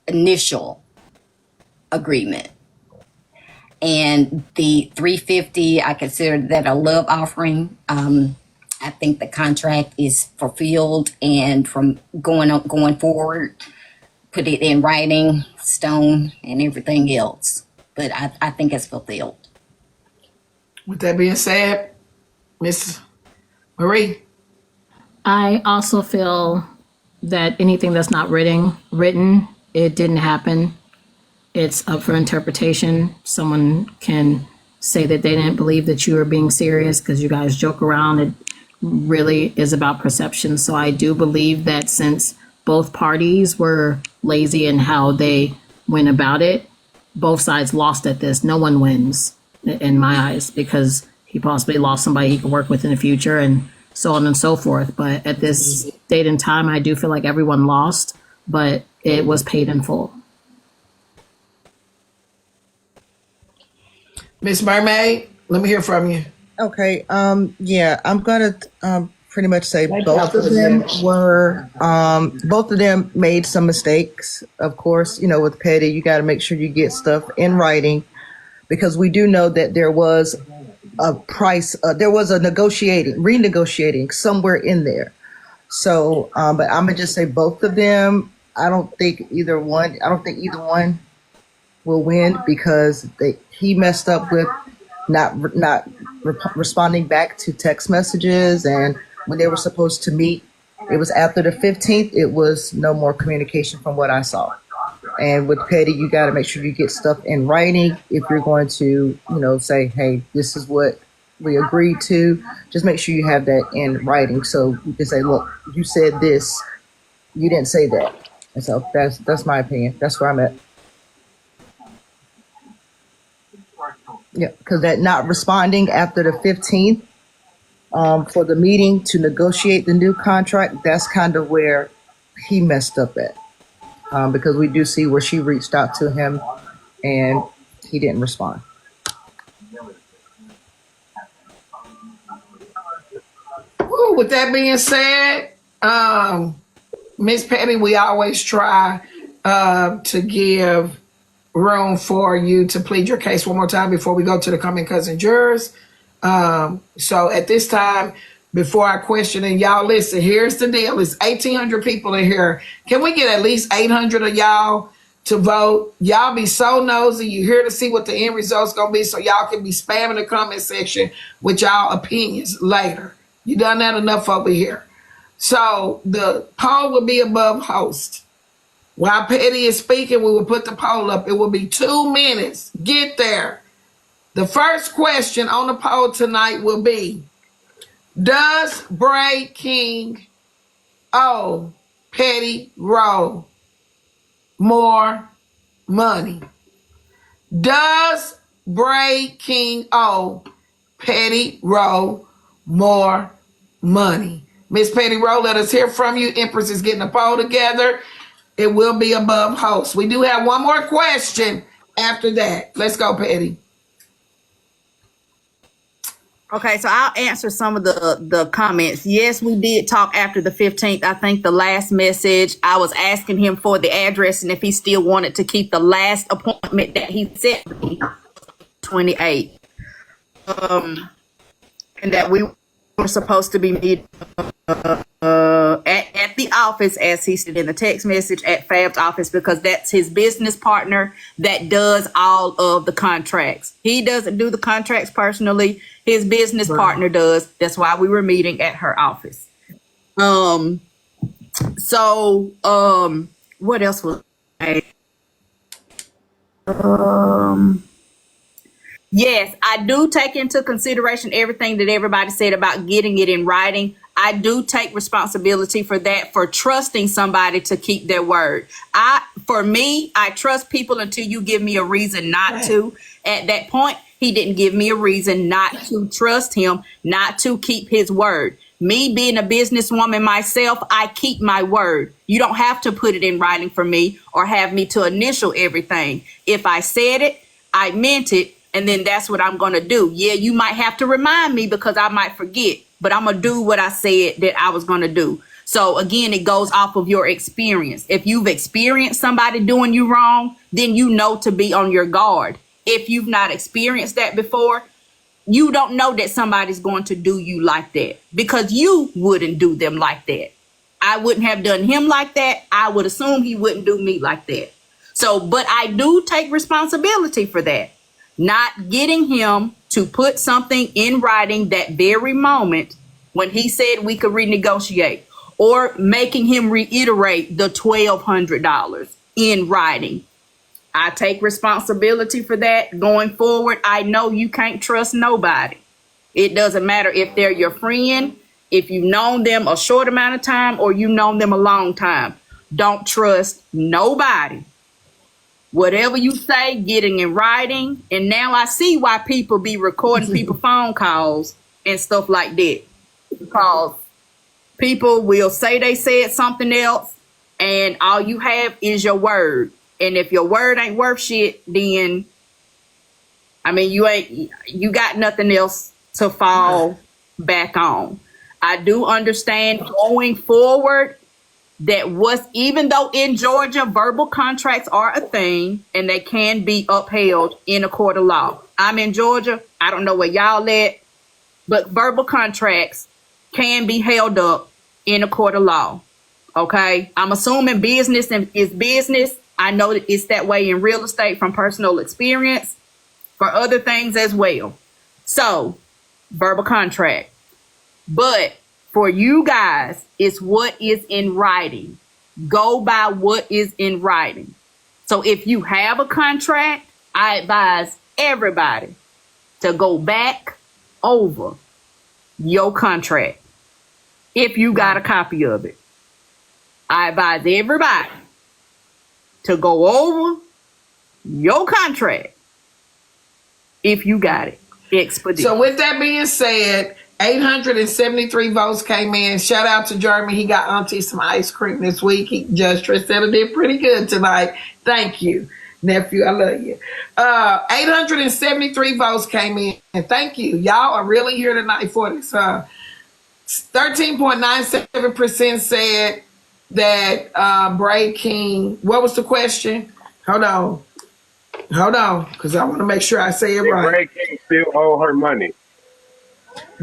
initial agreement. And the 350, I consider that a love offering. I think the contract is fulfilled, and from going forward, put it in writing, stone, and everything else. But I think it's fulfilled. With that being said, Miss Marie. I also feel that anything that's not written, it didn't happen. It's up for interpretation. Someone can say that they didn't believe that you were being serious because you guys joke around. It really is about perception. So I do believe that since both parties were lazy in how they went about it, both sides lost at this. No one wins in my eyes, because he possibly lost somebody he could work with in the future and so on and so forth. But at this date and time, I do feel like everyone lost, but it was paid in full. Miss Mermaid, let me hear from you. Okay. Yeah, I'm gonna pretty much say both of them made some mistakes. Of course, with petty, you got to make sure you get stuff in writing, because we do know that there was a price. There was a renegotiating somewhere in there. So, but I'm gonna just say both of them. I don't think either one will win, because he messed up with not responding back to text messages, and when they were supposed to meet, it was after the 15th. It was no more communication from what I saw. And with petty, you got to make sure you get stuff in writing if you're going to, say, hey, this is what we agreed to. Just make sure you have that in writing, so you can say, look, you said this, you didn't say that. And so that's my opinion. That's where I'm at. Yeah, because that not responding after the 15th for the meeting to negotiate the new contract, that's kind of where he messed up at. Because we do see where she reached out to him and he didn't respond. Ooh, with that being said, Miss Patty, we always try to give room for you to plead your case one more time before we go to the coming cousin jurors. So at this time, before I question, and y'all listen, here's the deal. It's 1,800 people in here. Can we get at least 800 of y'all to vote? Y'all be so nosy. You here to see what the end result's going to be, so y'all can be spamming the comment section with y'all opinions later. You done that enough over here. So the poll will be above host. While Petty is speaking, we will put the poll up. It will be 2 minutes. Get there. The first question on the poll tonight will be, does Bray King owe Petty Rowe more money? Does Bray King owe Petty Rowe more money? Miss Petty Rowe, let us hear from you. Empress is getting a poll together. It will be above host. We do have one more question after that. Let's go, Petty. Okay, so I'll answer some of the comments. Yes, we did talk after the 15th. I think the last message, I was asking him for the address and if he still wanted to keep the last appointment that he set me, 28. And that we were supposed to be meeting at the office, as he said in the text message, at Fab's office, because that's his business partner that does all of the contracts. He doesn't do the contracts personally. His business partner does. That's why we were meeting at her office. So what else was I? Yes, I do take into consideration everything that everybody said about getting it in writing. I do take responsibility for that, for trusting somebody to keep their word. For me, I trust people until you give me a reason not to. At that point, he didn't give me a reason not to trust him, not to keep his word. Me being a businesswoman myself, I keep my word. You don't have to put it in writing for me or have me to initial everything. If I said it, I meant it. And then that's what I'm going to do. Yeah, you might have to remind me because I might forget, but I'm going to do what I said that I was going to do. So again, it goes off of your experience. If you've experienced somebody doing you wrong, then you know to be on your guard. If you've not experienced that before, you don't know that somebody's going to do you like that, because you wouldn't do them like that. I wouldn't have done him like that. I would assume he wouldn't do me like that. So, but I do take responsibility for that. Not getting him to put something in writing that very moment when he said we could renegotiate, or making him reiterate the $1,200 in writing. I take responsibility for that going forward. I know you can't trust nobody. It doesn't matter if they're your friend, if you've known them a short amount of time, or you've known them a long time. Don't trust nobody. Whatever you say, getting in writing. And now I see why people be recording people's phone calls and stuff like that. Because people will say they said something else, and all you have is your word. And if your word ain't worth shit, then I mean you got nothing else to fall back on. I do understand going forward that even though in Georgia verbal contracts are a thing and they can be upheld in a court of law. I'm in Georgia. I don't know where y'all at, but verbal contracts can be held up in a court of law. Okay, I'm assuming business is business. I know that it's that way in real estate from personal experience, for other things as well. So, verbal contract. But for you guys, it's what is in writing. Go by what is in writing. So if you have a contract, I advise everybody to go back over your contract. If you got a copy of it, I advise everybody to go over your contract if you got it. Expedite. So with that being said, 873 votes came in. Shout out to Jeremy. He got Auntie some ice cream this week. Judge Tristella did pretty good tonight. Thank you, nephew. I love you. 873 votes came in. And thank you. Y'all are really here tonight for this. 13.97% said that Bray King. What was the question? Hold on, because I want to make sure I say it right. Bray King still owe her money.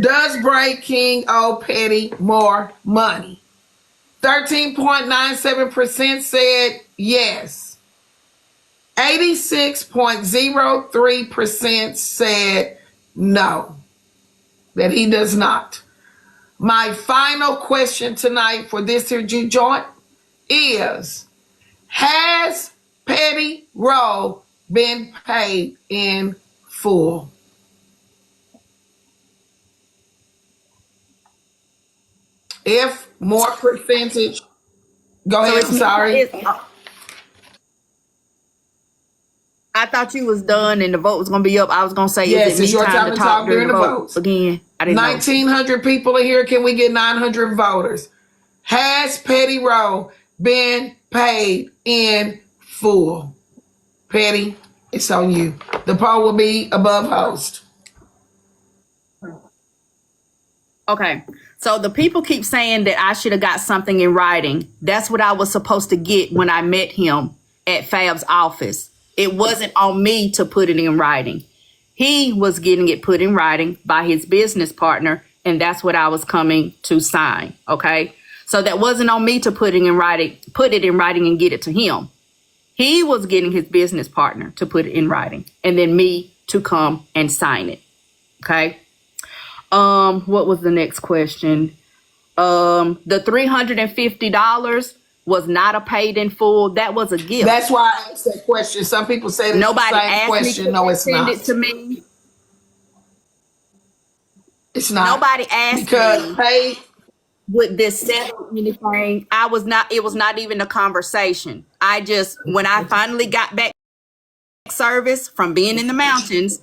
Does Bray King owe Petty more money? 13.97% said yes. 86.03% said no, that he does not. My final question tonight for this here G joint is, has Petty Rowe been paid in full? If more percentage, go ahead. I'm sorry. I thought you was done and the vote was gonna be up. I was gonna say, yes, is it it's me your time to talk during the votes again? I didn't 1,900 people are here. Can we get 900 voters? Has Petty Rowe been paid in full? Petty, it's on you. The poll will be above host. Okay. So the people keep saying that I should have got something in writing. That's what I was supposed to get when I met him at Fab's office. It wasn't on me to put it in writing. He was getting it put in writing by his business partner, and that's what I was coming to sign. Okay. So that wasn't on me to put it in writing and get it to him. He was getting his business partner to put it in writing, and then me to come and sign it. Okay. What was the next question? The $350 was not a paid in full. That was a gift. That's why I asked that question. Some people say it's Nobody the same asked question. me to No, it's send not. it to me. It's not. Nobody asked because me paid. would this settle anything. It was not even a conversation. When I finally got back service from being in the mountains,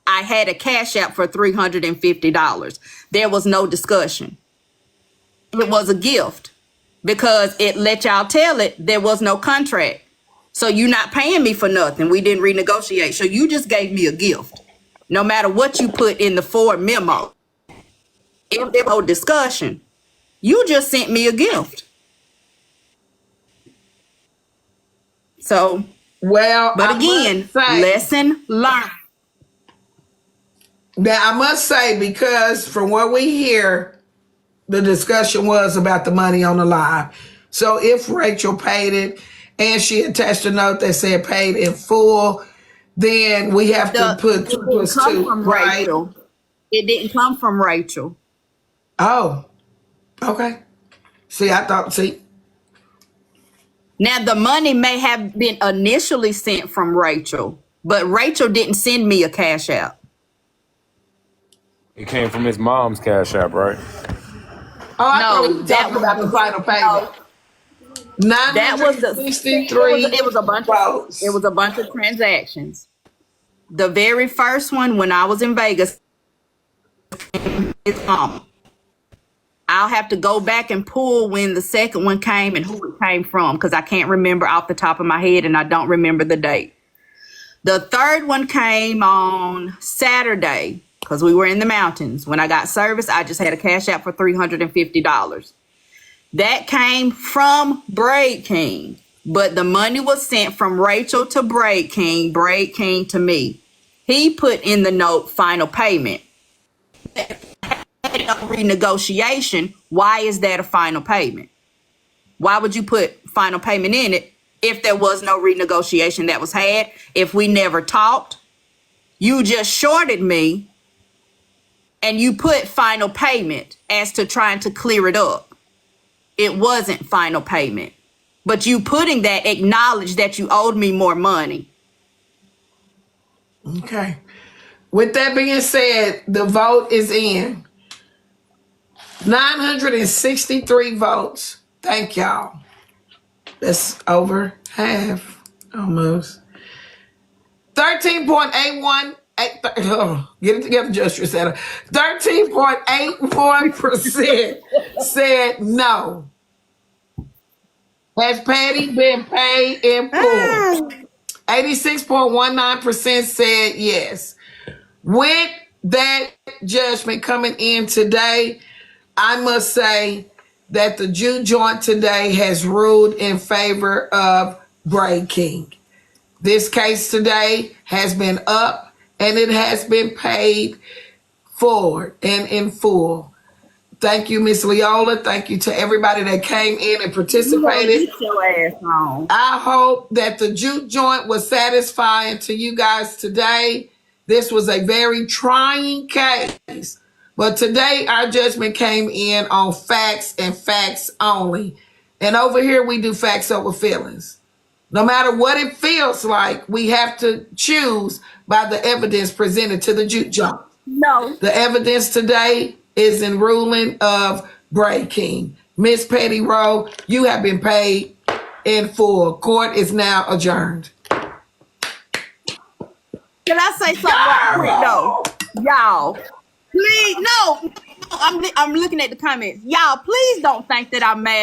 I had a cash app for $350. There was no discussion. It was a gift because it let y'all tell it there was no contract. So you're not paying me for nothing. We didn't renegotiate. So you just gave me a gift. No matter what you put in the Ford memo, it was no discussion. You just sent me a gift. So, Well, but I again, must say, lesson learned. now I must say, because from what we hear, the discussion was about the money on the live. So if Rachel paid it and she attached a note that said paid in full, then we have to put It two didn't plus come two, from right? Rachel. It didn't come from Rachel. Oh, okay. See, I thought, see, Now, the money may have been initially sent from Rachel, but Rachel didn't send me a cash out. It came from his mom's Cash App, right? oh, I thought we No, were talking about the final payment. no, that was the it 963 was a bunch of it votes. was a bunch of transactions. The very first one when I was in Vegas, his mom. I'll have to go back and pull when the second one came and who it came from because I can't remember off the top of my head and I don't remember the date. The third one came on Saturday because we were in the mountains. When I got service, I just had a cash out for $350. That came from Braid King, but the money was sent from Rachel to Braid King to me. He put in the note final payment. Renegotiation. Why is that a final payment? Why would you put final payment in it if there was no renegotiation that was had? If we never talked, you just shorted me and you put final payment as to trying to clear it up. It wasn't final payment, but you putting that acknowledge that you owed me more money. Okay. With that being said, the vote is in. 963 votes. Thank y'all. That's over half, almost. 13.81. Get it together, Just Rosetta. 13.81% said no. Has Patty been paid in full? 86.19% said yes. With that judgment coming in today, I must say that the Jew joint today has ruled in favor of Braid King. This case today has been up and it has been paid forward and in full. Thank you, Miss Leola. Thank you to everybody that came in and participated. Get your ass on. I hope that the juke joint was satisfying to you guys today. This was a very trying case, but today our judgment came in on facts and facts only. And over here we do facts over feelings. No matter what it feels like, we have to choose by the evidence presented to the juke joint. No. The evidence today is in ruling of Braid King. Miss Petty Rowe, you have been paid in full. Court is now adjourned. Can I say something right quick though? Y'all, please, no. I'm looking at the comments. Y'all, please don't think that I'm mad.